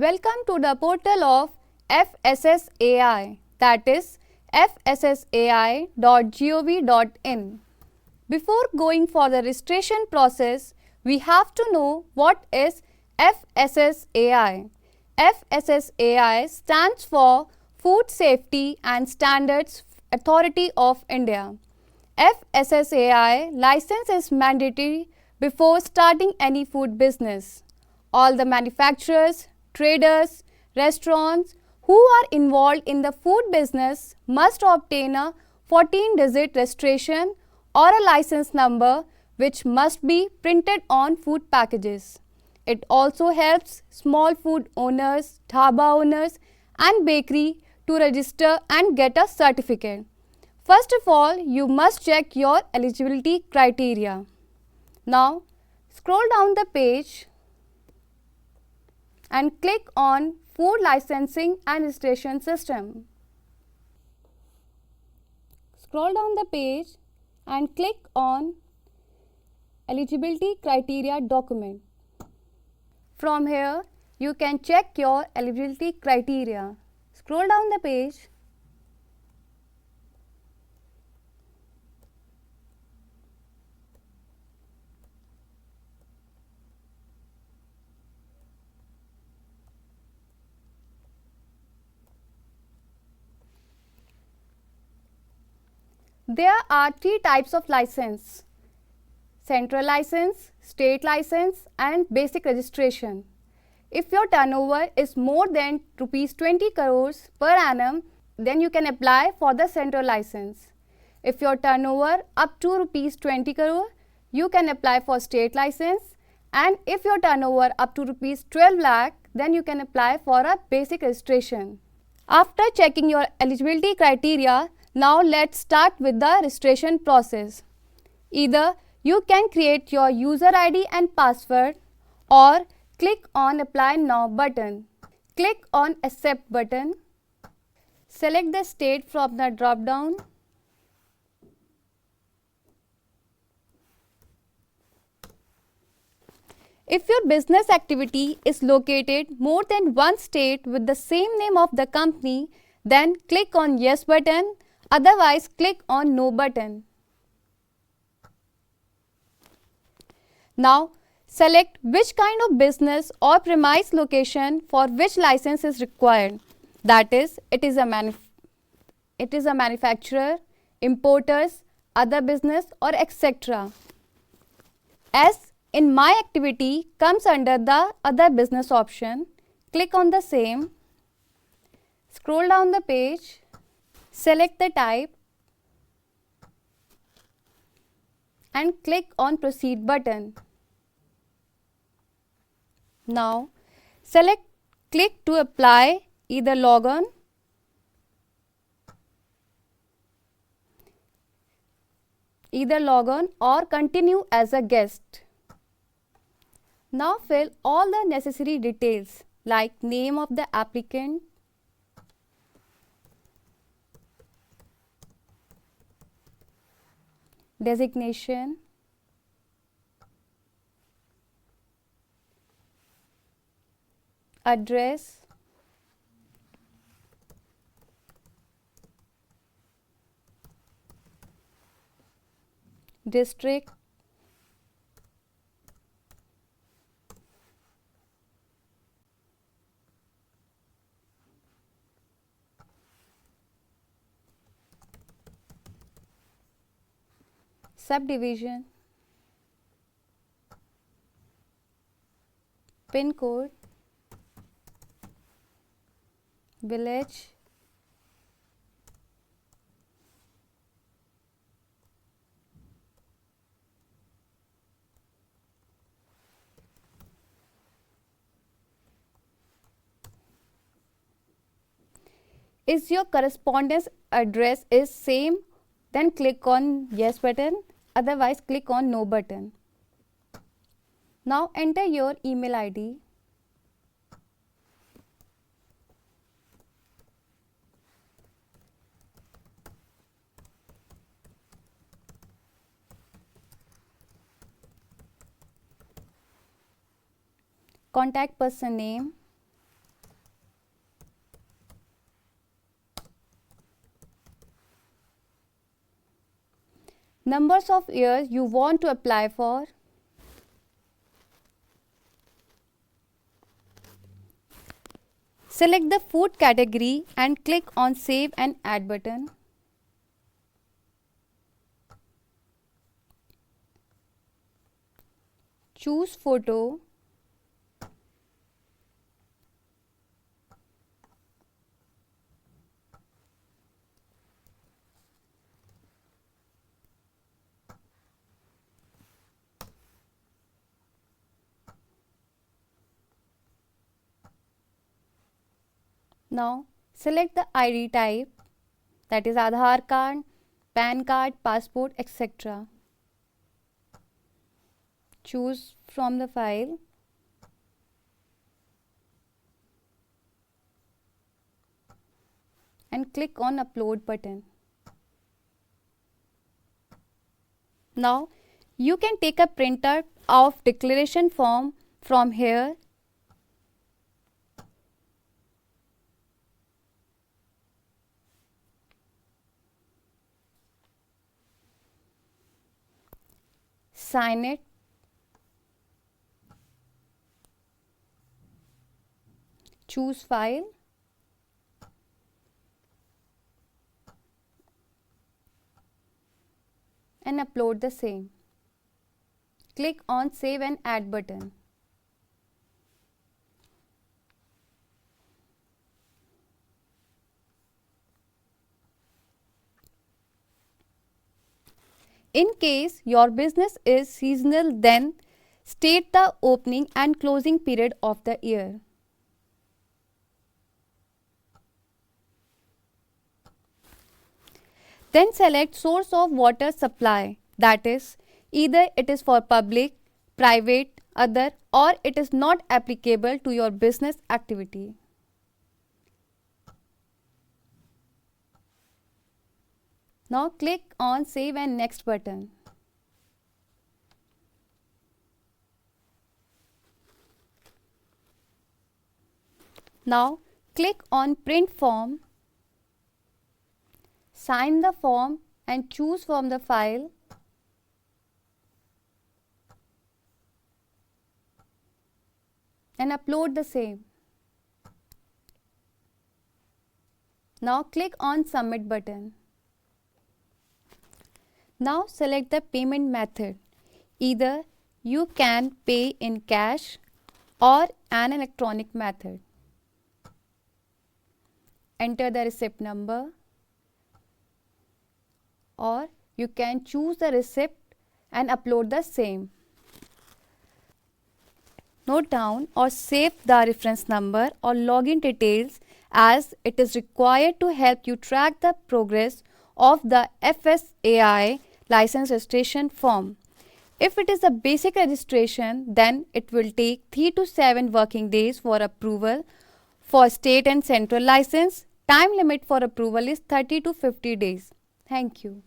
Welcome to the portal of FSSAI, that is fssai.gov.in. Before going for the registration process, we have to know what is FSSAI. FSSAI stands for Food Safety and Standards Authority of India. FSSAI license is mandatory before starting any food business. All the manufacturers, traders, restaurants who are involved in the food business must obtain a 14-digit registration or a license number which must be printed on food packages. It also helps small food owners, dhaba owners and bakery to register and get a certificate. First of all, you must check your eligibility criteria. Now, scroll down the page and click on Food Licensing and Registration System. Scroll down the page and click on Eligibility Criteria document. From here, you can check your eligibility criteria. Scroll down the page. There are three types of license: central license, state license and basic registration. If your turnover is more than rupees 20 crores per annum, then you can apply for the central license. If your turnover up to rupees 20 crore, you can apply for state license, and if your turnover up to rupees 12 lakh, then you can apply for a basic registration. After checking your eligibility criteria, now let's start with the registration process. Either you can create your user ID and password or click on Apply Now button. Click on Accept button. Select the state from the drop down. If your business activity is located more than one state with the same name of the company, then click on Yes button. Otherwise, click on No button. Now, select which kind of business or premise location for which license is required. That is, it is a manufacturer, importers, other business or etc. As in my activity comes under the other business option, click on the same. Scroll down the page. Select the type and click on Proceed button. Now, click to apply, either log on or continue as a guest. Now fill all the necessary details like name of the applicant, designation, address, district, subdivision, pin code, village, is your correspondence address is same, then click on Yes button, otherwise click on No button. Now enter your email ID. Contact person name, numbers of years you want to apply for, select the food category and click on Save and Add button. Choose photo. Now select the ID type, that is Aadhaar card, PAN card, passport, etc. Choose from the file. And click on Upload button. Now you can take a printout of declaration form from here. Sign it. Choose file. And upload the same. Click on Save and Add button. In case your business is seasonal, then state the opening and closing period of the year. Then select source of water supply, that is, either it is for public, private, other, or it is not applicable to your business activity. Now click on Save and Next button. Now click on Print Form. Sign the form and choose from the file. And upload the same. Now click on Submit button. Now select the payment method. Either you can pay in cash or an electronic method. Enter the receipt number, or you can choose the receipt and upload the same. Note down or save the reference number or login details, as it is required to help you track the progress of the FSSAI license registration form. If it is a basic registration, then it will take 3 to 7 working days for approval. For state and central license, time limit for approval is 30 to 50 days. Thank you.